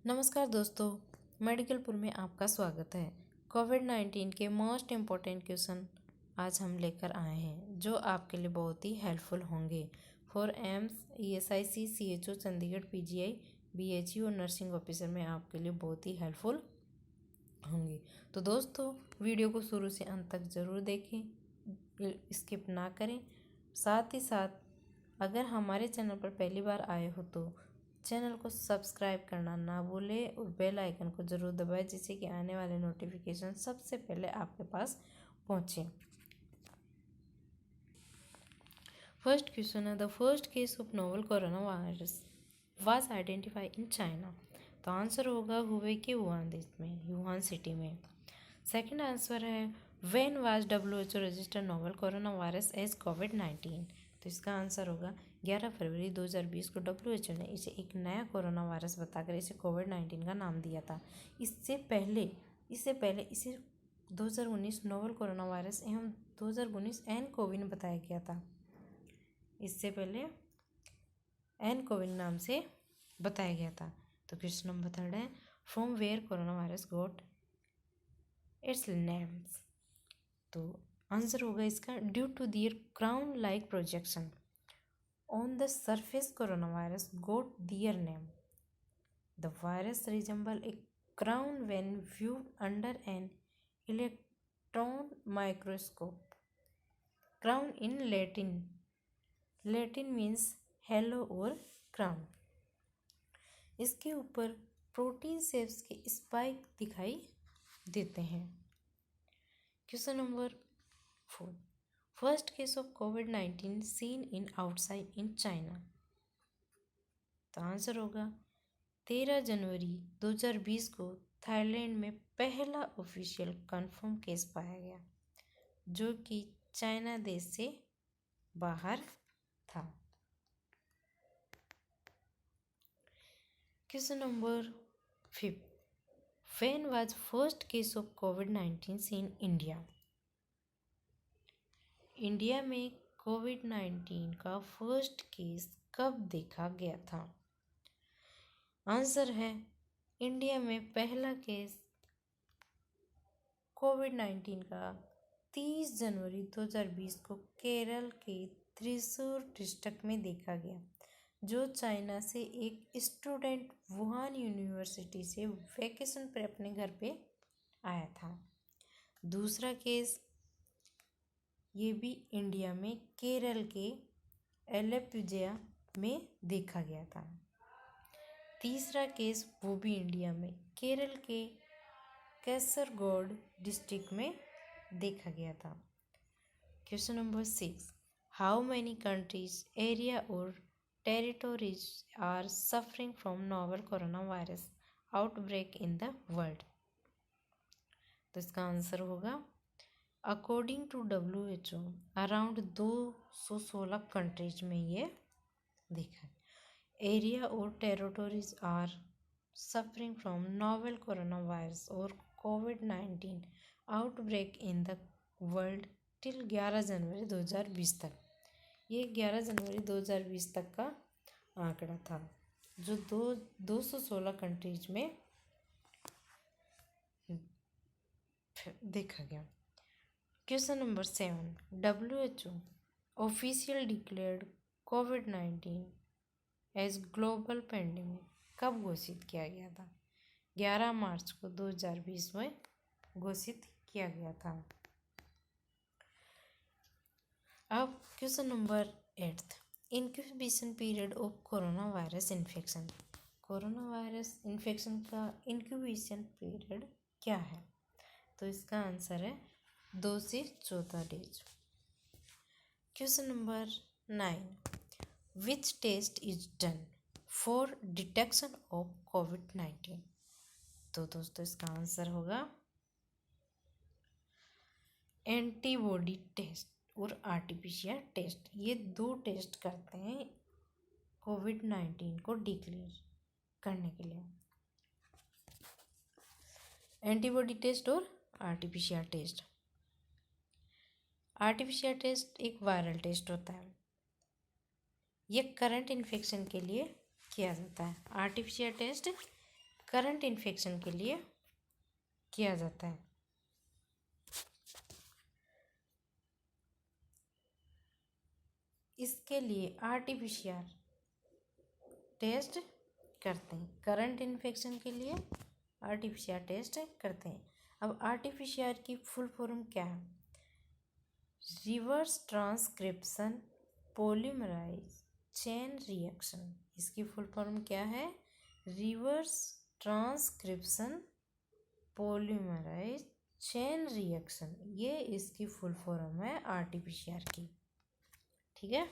नमस्कार दोस्तों, मेडिकलपुर में आपका स्वागत है। कोविड-19 के मोस्ट इम्पोर्टेंट क्वेश्चन आज हम लेकर आए हैं जो आपके लिए बहुत ही हेल्पफुल होंगे for AIIMS, ESIC, CHO, Chandigarh, PGI, BHU और नर्सिंग ऑफिसर में आपके लिए बहुत ही हेल्पफुल होंगे। तो दोस्तों, वीडियो को शुरू से अंत तक ज़रूर देखें, स्किप ना करें। साथ ही साथ अगर हमारे चैनल पर पहली बार आए हो तो चैनल को सब्सक्राइब करना ना भूलें और बेल आइकन को ज़रूर दबाएं जिससे कि आने वाले नोटिफिकेशन सबसे पहले आपके पास पहुँचे। फर्स्ट क्वेश्चन है, the first case of novel corona virus was identified in China. तो आंसर होगा हुबे के वुहान देश में, वुहान सिटी में। सेकंड आंसर है, when was WHO register novel corona virus as कोविड-19। तो इसका आंसर होगा 11 फरवरी 2020 को WHO ने इसे एक नया कोरोना वायरस बताकर इसे कोविड-19 का नाम दिया था। इससे पहले इसे 2019 नोवल कोरोना वायरस एवं 2019 nCoV बताया गया था। इससे पहले nCoV नाम से बताया गया था। तो क्वेश्चन नंबर थर्ड है, from where corona virus got its names. तो आंसर होगा इसका due to their crown like projection on the surface coronavirus got their name. The virus resemble a crown when viewed under an electron microscope. Crown in Latin means halo और crown. इसके ऊपर protein sales के spike दिखाई देते हैं। Question number 4, first case of कोविड-19 seen in outside in China. तो answer होगा 13 जनवरी 2020 को थाईलैंड में पहला ऑफिशियल कंफर्म केस पाया गया जो कि चाइना देश से बाहर था। Question number 5, when was first case of कोविड-19 सीन इंडिया। इंडिया में कोविड-19 का फर्स्ट केस कब देखा गया था। आंसर है, इंडिया में पहला केस कोविड-19 का 30 जनवरी 2020 को केरल के त्रिशूर डिस्ट्रिक्ट में देखा गया जो चाइना से एक स्टूडेंट वुहान यूनिवर्सिटी से वैकेशन पर अपने घर पे आया था। दूसरा केस ये भी इंडिया में केरल के एलेप्पुझा में देखा गया था। तीसरा केस वो भी इंडिया में केरल के कैसरगोड डिस्ट्रिक्ट में देखा गया था। Question number 6, how many countries, area और territories are suffering from novel corona virus outbreak in the world. तो इसका आंसर होगा according to WHO around 216 countries में ये देखा। एरिया और territories are suffering from novel corona virus और कोविड-19 outbreak in the world till 11 जनवरी 2020 तक। ये 11 जनवरी 2020 तक का आंकड़ा था जो 216 कंट्रीज में देखा गया। Question number 7, WHO official declared कोविड-19 एज ग्लोबल पेंडेमिक कब घोषित किया गया था। 11 मार्च को 2020 में घोषित किया गया था। अब question number 8, incubation period of corona virus infection. Corona virus infection का इंक्यूबेशन पीरियड क्या है। तो इसका आंसर है 2 से 14 days. Question number 9, which test is done for detection of कोविड-19। तो दोस्तों इसका आंसर होगा एंटीबॉडी टेस्ट और RT-PCR टेस्ट। ये 2 टेस्ट करते हैं कोविड-19 को डिक्लेयर करने के लिए, एंटीबॉडी टेस्ट और RT-PCR टेस्ट। RT-PCR टेस्ट एक वायरल टेस्ट होता है, यह करंट इन्फेक्शन के लिए किया जाता है। RT-PCR टेस्ट करंट इन्फेक्शन के लिए किया जाता है। इसके लिए आरटीपीसीआर टेस्ट करते हैं। करंट इन्फेक्शन के लिए आरटीपीसीआर टेस्ट करते हैं। अब आरटीपीसीआर की फुल फॉर्म क्या है? Reverse transcription polymerase chain reaction. इसकी फुल फॉर्म क्या है? Reverse transcription polymerase chain reaction. ये इसकी फुल फॉर्म है आरटीपीसीआर की। ठीक है।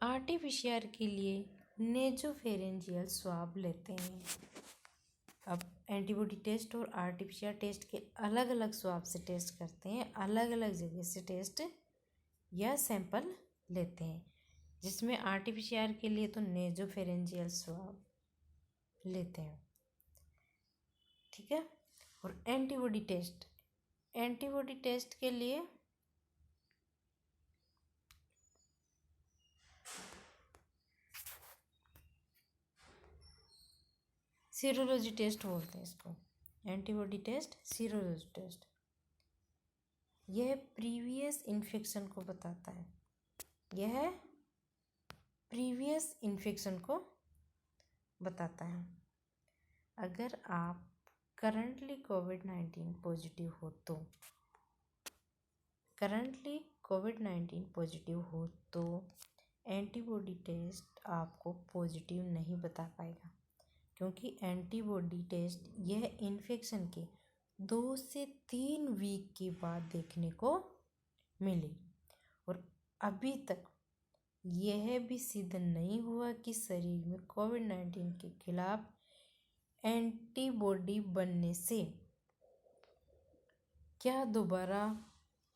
आरटीपीसीआर के लिए नेजोफेरेंजियल स्वाब लेते हैं। अब एंटीबॉडी टेस्ट और आरटीपीसीआर टेस्ट के अलग अलग स्वाब से टेस्ट करते हैं, अलग अलग जगह से टेस्ट या सैंपल लेते हैं। जिसमें आरटीपीसीआर के लिए तो नेजोफेरेंजियल स्वाब लेते हैं। ठीक है। और एंटीबॉडी टेस्ट के लिए सीरोलॉजी टेस्ट बोलते हैं इसको। Antibody test, serology test. यह प्रीवियस इन्फेक्शन को बताता है। यह प्रीवियस इन्फेक्शन को बताता है। अगर आप करंटली कोविड-19 पॉजिटिव हो तो एंटीबॉडी टेस्ट आपको पॉजिटिव नहीं बता पाएगा, क्योंकि एंटीबॉडी टेस्ट यह इन्फेक्शन के 2 से 3 वीक के बाद देखने को मिली। और अभी तक यह भी सिद्ध नहीं हुआ कि शरीर में कोविड-19 के खिलाफ एंटीबॉडी बनने से क्या दोबारा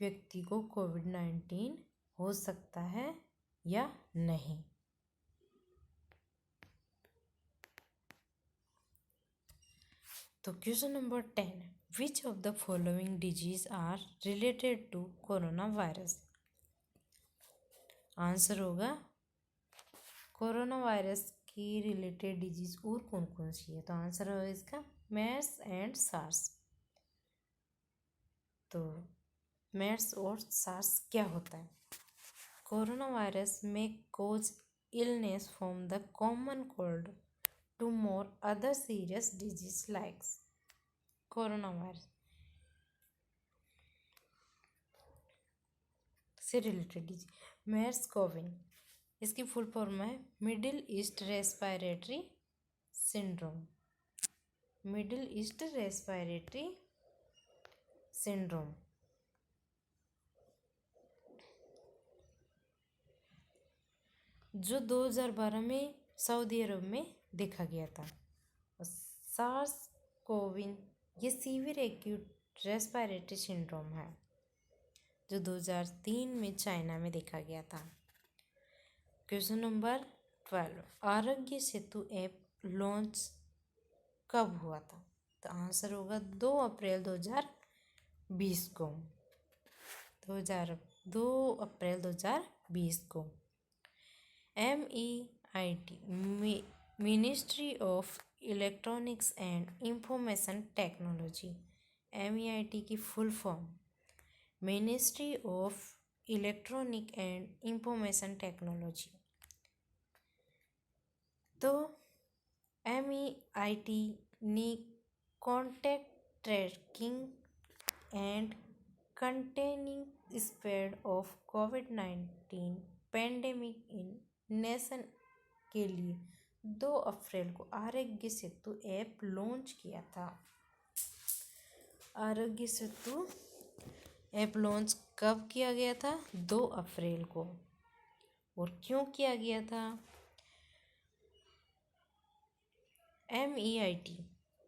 व्यक्ति को कोविड-19 हो सकता है या नहीं। तो question number 10, which of the following disease are related to corona virus? Answer होगा कोरोना वायरस की रिलेटेड डिजीज और कौन कौन सी है? तो आंसर होगा इसका मेर्स एंड सार्स। तो मेर्स और सार्स क्या होता है? कोरोना वायरस में cause illness from the common cold to more other serious disease like corona virus से रिलेटेड डिजीज। मेर्स कोविन, इसकी फुल फॉर्म है Middle East respiratory syndrome. Middle East respiratory syndrome. जो 2012 में Saudi अरब में देखा गया था। सार्स कोविन ये सीवियर एक्यूट रेस्पिरेटरी सिंड्रोम है, जो 2003 में चाइना में देखा गया था। Question number 12, Aarogya Setu app launch कब हुआ था? तो आंसर होगा 2 अप्रैल 2020 को। 2 अप्रैल 2020 को। MEIT ministry of electronics and information technology. MEIT की फुल फॉर्म ministry of electronic and information technology. तो MEIT ने contact tracking and containing spread of कोविड-19 पैंडेमिक इन नेशन के लिए 2 अप्रैल को आरोग्य सेतु ऐप लॉन्च किया था। आरोग्य सेतु ऐप लॉन्च कब किया गया था? 2 अप्रैल को। और क्यों किया गया था? MEIT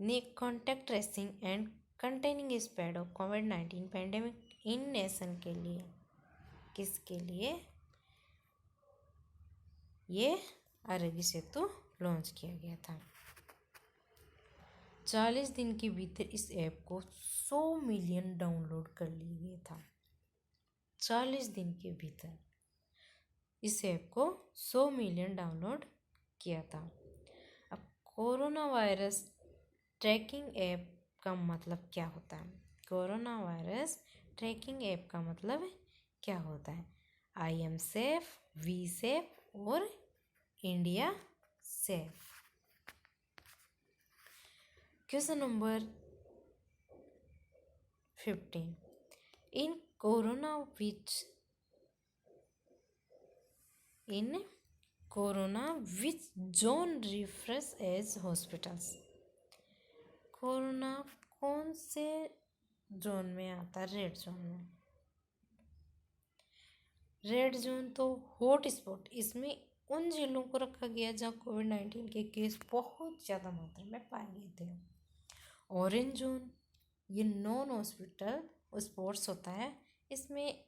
ने contact tracing and containing spread of कोविड-19 पैंडेमिक इन नेशन के लिए, किसके लिए ये आरोग्य सेतु लॉन्च किया गया था। 40 दिन के भीतर इस ऐप को 100 मिलियन डाउनलोड कर लिया गया था। 40 दिन के भीतर इस ऐप को 100 मिलियन डाउनलोड किया था। अब कोरोना वायरस ट्रैकिंग ऐप का मतलब क्या होता है? कोरोना वायरस ट्रैकिंग ऐप का मतलब क्या होता है? I am safe, we safe और India safe. Question number 15. In corona which zone refers as hospitals? Corona कौन से जोन में आता है? रेड जोन में। रेड जोन तो हॉट स्पॉट, इसमें उन जिलों को रखा गया जहाँ कोविड-19 के केस बहुत ज़्यादा मात्रा में पाए गए थे। ऑरेंज जोन ये नॉन हॉस्पिटल स्पॉट्स होता है, इसमें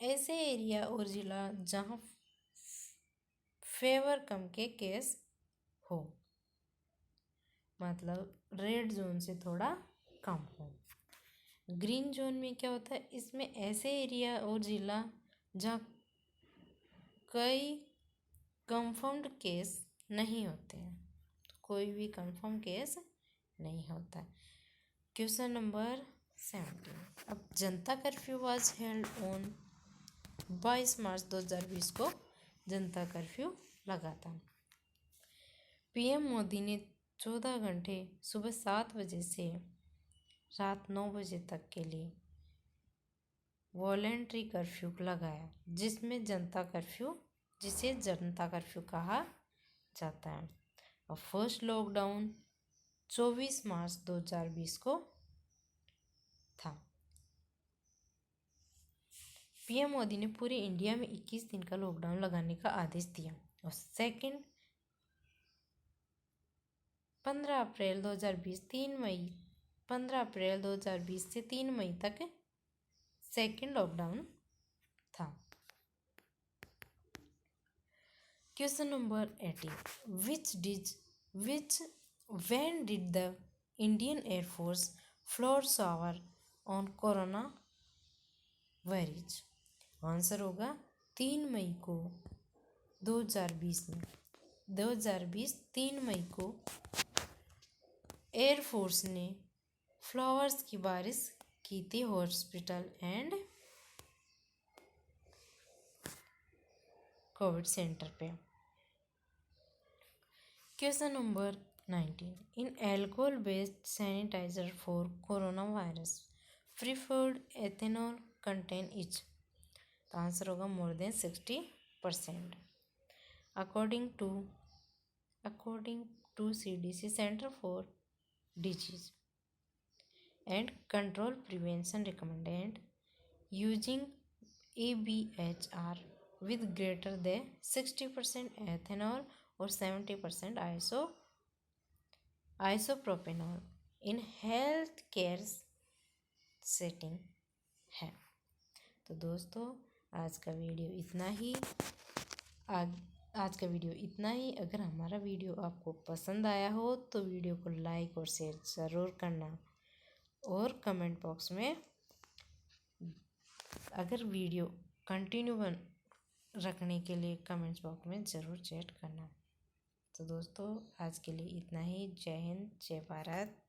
ऐसे एरिया और ज़िला जहाँ फेवर कम के केस हो, मतलब रेड जोन से थोड़ा कम हो। ग्रीन जोन में क्या होता है? इसमें ऐसे एरिया और ज़िला जहाँ कई कंफर्म्ड केस नहीं होते हैं, कोई भी कंफर्म केस नहीं होता है। Question number 17. अब जनता कर्फ्यू वाज हेल्ड ऑन 22 मार्च 2020 को जनता कर्फ्यू लगा था। पीएम मोदी ने 14 घंटे सुबह 7 बजे से रात 9 बजे तक के लिए वॉलेंट्री कर्फ्यू लगाया, जिसे जनता कर्फ्यू कहा जाता है। और फर्स्ट लॉकडाउन 24 मार्च 2020 को था। पीएम मोदी ने पूरे इंडिया में 21 दिन का लॉकडाउन लगाने का आदेश दिया और सेकेंड 15 अप्रैल 2020 से 3 मई तक सेकेंड लॉकडाउन था। Question number 18. When did the Indian Air Force floor shower on corona virus? Answer होगा 3 मई को 2020 में 3 मई को एयरफोर्स ने फ्लावर्स की बारिश की थी हॉस्पिटल एंड कोविड सेंटर पे। Question number 19. In alcohol based sanitiser for corona virus preferred ethanol content each? तो आंसर होगा more than 60%। According to CDC centre for disease and control prevention recommended using ABHR with greater than 60% ethanol or 70% isopropanol in health care setting है। तो दोस्तों आज का video इतना ही। अगर हमारा वीडियो आपको पसंद आया हो तो वीडियो को लाइक और शेयर ज़रूर करना और कमेंट बॉक्स में अगर वीडियो कंटिन्यू रखने के लिए कमेंट्स बॉक्स में ज़रूर चैट करना। तो दोस्तों आज के लिए इतना ही। जय हिंद, जय भारत।